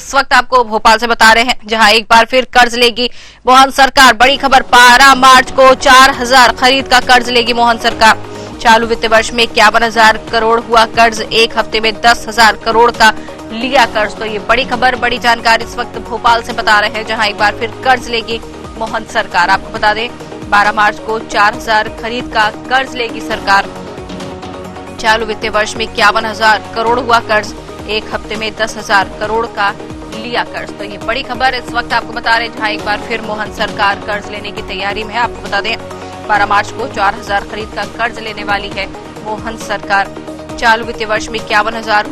इस वक्त आपको भोपाल से बता रहे हैं, जहां एक बार फिर कर्ज लेगी मोहन सरकार। बड़ी खबर, 12 मार्च को 4000 खरीद का कर्ज लेगी मोहन सरकार। चालू वित्त वर्ष में 51,000 करोड़ हुआ कर्ज, एक हफ्ते में 10,000 करोड़ का लिया कर्ज। तो ये बड़ी खबर, बड़ी जानकारी इस वक्त भोपाल से बता रहे हैं, जहां एक बार फिर कर्ज लेगी मोहन सरकार। आपको बता दें 12 मार्च को 4000 खरीद का कर्ज लेगी सरकार। चालू वित्तीय वर्ष में 51,000 करोड़ हुआ कर्ज, एक हफ्ते में 10,000 करोड़ का लिया कर्ज। तो ये बड़ी खबर इस वक्त आपको बता रहे हैं, जहां एक बार फिर मोहन सरकार कर्ज लेने की तैयारी में है। आपको बता दें 12 मार्च को 4000 खरीद का कर्ज लेने वाली है मोहन सरकार। चालू वित्तीय वर्ष में 51,000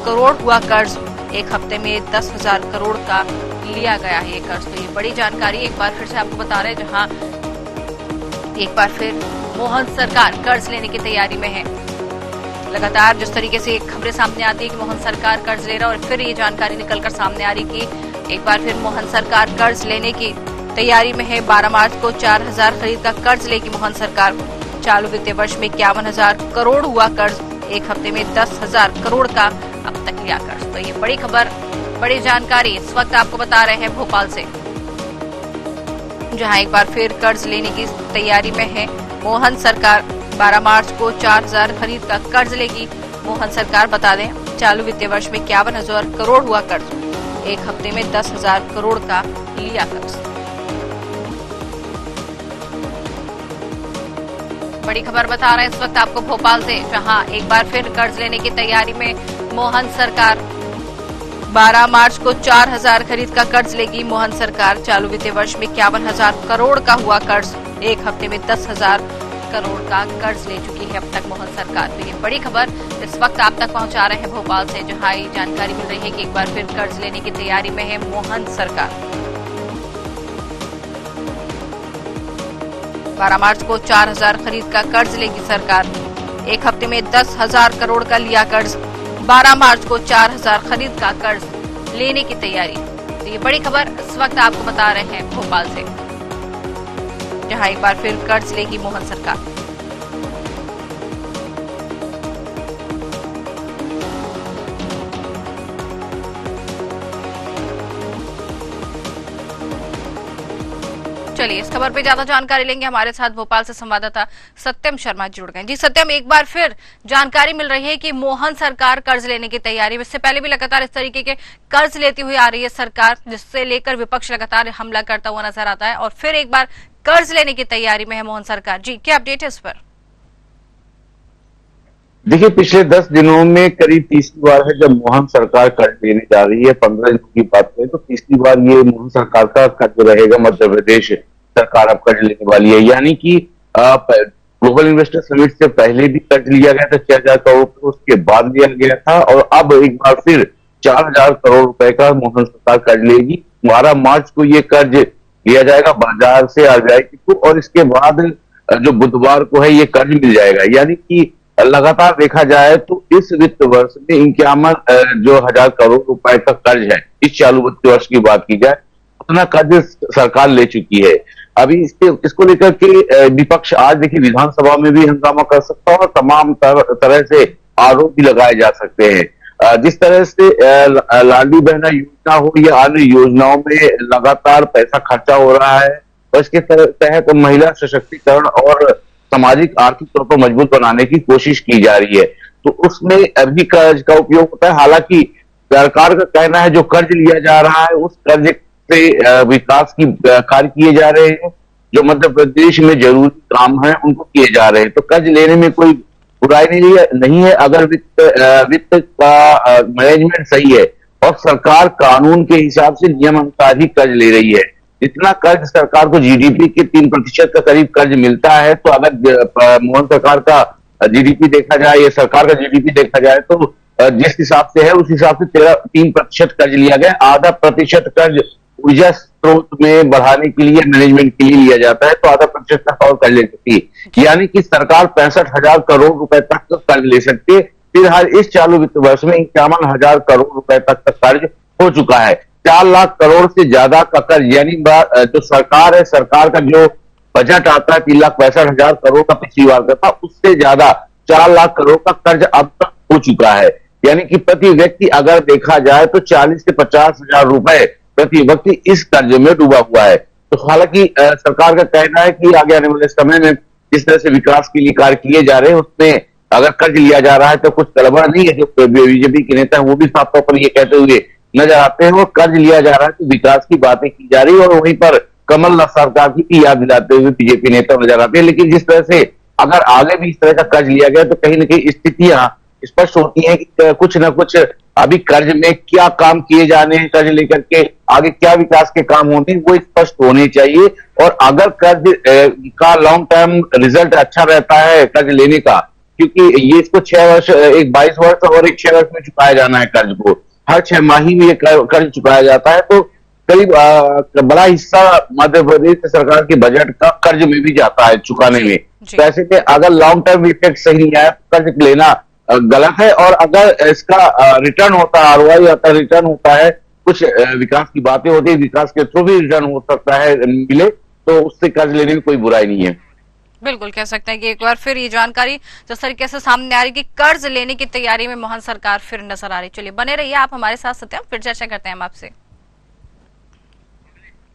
करोड़ हुआ कर्ज, एक हफ्ते में 10,000 करोड़ का लिया गया है ये कर्ज। तो ये बड़ी जानकारी एक बार फिर से आपको बता रहे हैं, जहां एक बार फिर मोहन सरकार कर्ज लेने की तैयारी में है। लगातार जिस तरीके से खबरें सामने आती है कि मोहन सरकार कर्ज ले रहा है, और फिर ये जानकारी निकलकर सामने आ रही कि एक बार फिर मोहन सरकार कर्ज लेने की तैयारी में है। 12 मार्च को 4000 खरीद का कर्ज लेगी मोहन सरकार। चालू वित्तीय वर्ष में 51,000 करोड़ हुआ कर्ज, एक हफ्ते में 10,000 करोड़ का अब तक लिया कर्ज। तो ये बड़ी खबर, बड़ी जानकारी इस वक्त आपको बता रहे हैं भोपाल से, जहां एक बार फिर कर्ज लेने की तैयारी में है मोहन सरकार। 12 मार्च को 4000 खरीद का कर्ज लेगी मोहन सरकार। बता दें चालू वित्तीय वर्ष में 51,000 करोड़ हुआ कर्ज, एक हफ्ते में 10,000 करोड़ का लिया कर्ज। बड़ी खबर बता रहे हैं इस वक्त आपको भोपाल से, जहां एक बार फिर कर्ज लेने की तैयारी में मोहन सरकार। 12 मार्च को 4000 खरीद का कर्ज लेगी मोहन सरकार। चालू वित्तीय वर्ष में 51,000 करोड़ का हुआ कर्ज, एक हफ्ते में 10,000 करोड़ का कर्ज ले चुकी है अब तक मोहन सरकार। तो ये बड़ी खबर इस वक्त आप तक पहुंचा रहे हैं भोपाल से, जहां ये जानकारी मिल रही है कि एक बार फिर कर्ज लेने की तैयारी में है मोहन सरकार। 12 मार्च को 4000 खरीद का कर्ज लेगी सरकार, एक हफ्ते में 10,000 करोड़ का लिया कर्ज। 12 मार्च को 4000 खरीद का कर्ज लेने की तैयारी। तो ये बड़ी खबर इस वक्त आपको बता रहे हैं भोपाल से, जहां एक बार फिर कर्ज लेगी मोहन सरकार। चलिए इस खबर पे ज्यादा जानकारी लेंगे, हमारे साथ भोपाल से संवाददाता सत्यम शर्मा जुड़ गए। जी सत्यम, एक बार फिर जानकारी मिल रही है कि मोहन सरकार कर्ज लेने की तैयारी में, इससे पहले भी लगातार इस तरीके के कर्ज लेती हुई आ रही है सरकार, जिससे लेकर विपक्ष लगातार हमला करता हुआ नजर आता है, और फिर एक बार कर्ज लेने की तैयारी में है मोहन सरकार। जी क्या अपडेट है इस पर? देखिए, पिछले 10 दिनों में करीब तीसरी बार है जब मोहन सरकार कर्ज लेने जा रही है। 15 दिनों की बात करें तो तीसरी बार ये मोहन सरकार का कर्ज रहेगा। मध्य प्रदेश सरकार अब कर्ज लेने वाली है, यानी कि ग्लोबल इन्वेस्टर समिट से पहले भी कर्ज लिया गया था 6,000 करोड़, उसके बाद लिया गया था, और अब एक बार फिर 4,000 करोड़ रुपए का मोहन सरकार कर्ज लेगी। 12 मार्च को ये कर्ज लिया जाएगा बाजार से RBI को, और इसके बाद जो बुधवार को है ये कर्ज मिल जाएगा। यानी कि लगातार देखा जाए तो इस वित्त वर्ष में 51,000 करोड़ रुपए का कर्ज है। इस चालू वित्त वर्ष की बात की जाए, उतना कर्ज सरकार ले चुकी है। अभी इसको लेकर के विपक्ष आज देखिए विधानसभा में भी हंगामा कर सकता है, और तमाम तरह से आरोप भी लगाए जा सकते हैं। जिस तरह से लाडली बहना योजना हो या अन्य योजनाओं में लगातार पैसा खर्चा हो रहा है, और इसके तहत महिला सशक्तिकरण और सामाजिक आर्थिक तौर पर मजबूत बनाने की कोशिश की जा रही है, तो उसमें अभी कर्ज का उपयोग होता है। हालांकि सरकार का कहना है जो कर्ज लिया जा रहा है उस कर्ज से विकास की कार्य किए जा रहे हैं, जो मध्य प्रदेश में जरूरी काम है उनको किए जा रहे हैं। तो कर्ज लेने में कोई बुराई नहीं है अगर वित्त का मैनेजमेंट सही है और सरकार कानून के हिसाब से नियम अनुसार ही कर्ज ले रही है। जितना कर्ज सरकार को GDP के 3% का करीब कर्ज मिलता है, तो अगर मोहन सरकार का GDP देखा जाए या सरकार का GDP देखा जाए तो जिस हिसाब से है उस हिसाब से 3% कर्ज लिया गया। आधा प्रतिशत कर्ज ऊर्जा स्रोत में बढ़ाने के लिए, मैनेजमेंट के लिए लिया जाता है, तो आधा प्रतिशत तक और कर्ज ले सकती है। यानी कि सरकार 65,000 करोड़ रुपए तक का कर्ज ले सकती है। फिलहाल इस चालू वित्त वर्ष में 51,000 करोड़ रुपए तक का कर्ज हो चुका है। 4 लाख करोड़ से ज्यादा का कर्ज, यानी जो सरकार है, सरकार का जो बजट आता है 3,65,000 करोड़ का पिछली बार का था, उससे ज्यादा 4 लाख करोड़ का कर्ज अब तक हो चुका है। यानी कि प्रति व्यक्ति अगर देखा जाए तो 40 से 50 हजार रुपए प्रति व्यक्ति इस कर्ज में डूबा हुआ है। तो हालांकि सरकार का कहना है कि आगे आने वाले समय में जिस तरह से विकास के लिए कार्य किए जा रहे हैं उसमें अगर कर्ज लिया जा रहा है तो कुछ गड़बड़ नहीं है। जो बीजेपी के नेता है वो भी साफ तौर पर ये कहते हुए नजर आते हैं, वो कर्ज लिया जा रहा है तो विकास की बातें की जा रही है और वहीं पर कमलनाथ सरकार की याद दिलाते हुए बीजेपी नेता नजर आते हैं। लेकिन जिस तरह से अगर आगे भी इस तरह का कर्ज लिया गया तो कहीं ना कहीं स्थितियां स्पष्ट होती हैं कि कुछ ना कुछ अभी कर्ज में क्या काम किए जाने हैं, कर्ज लेकर के आगे क्या विकास के काम होने हैं वो स्पष्ट होने चाहिए। और अगर कर्ज का लॉन्ग टर्म रिजल्ट अच्छा रहता है कर्ज लेने का, क्योंकि ये इसको 6 वर्ष, एक 22 वर्ष और एक 6 वर्ष में चुकाया जाना है कर्ज को, हर 6 माही में ये कर्ज चुकाया जाता है, तो करीब बड़ा हिस्सा मध्य प्रदेश सरकार के बजट का कर्ज में भी जाता है चुकाने में। तो ऐसे में अगर लॉन्ग टर्म इफेक्ट सही नहीं आया तो कर्ज लेना गलत है। और अगर इसका रिटर्न होता है, आरओआई आता है, रिटर्न होता है, कुछ विकास की बातें होती है, विकास के थ्रू भी रिटर्न हो सकता है मिले, तो उससे कर्ज लेने में कोई बुराई नहीं है। बिल्कुल कह सकते हैं कि एक बार फिर ये जानकारी जिस तरीके से सामने आ रही कि कर्ज लेने की तैयारी में मोहन सरकार फिर नजर आ रही। चलिए बने रहिए आप हमारे साथ, सत्यम, फिर चर्चा करते हैं हम आपसे।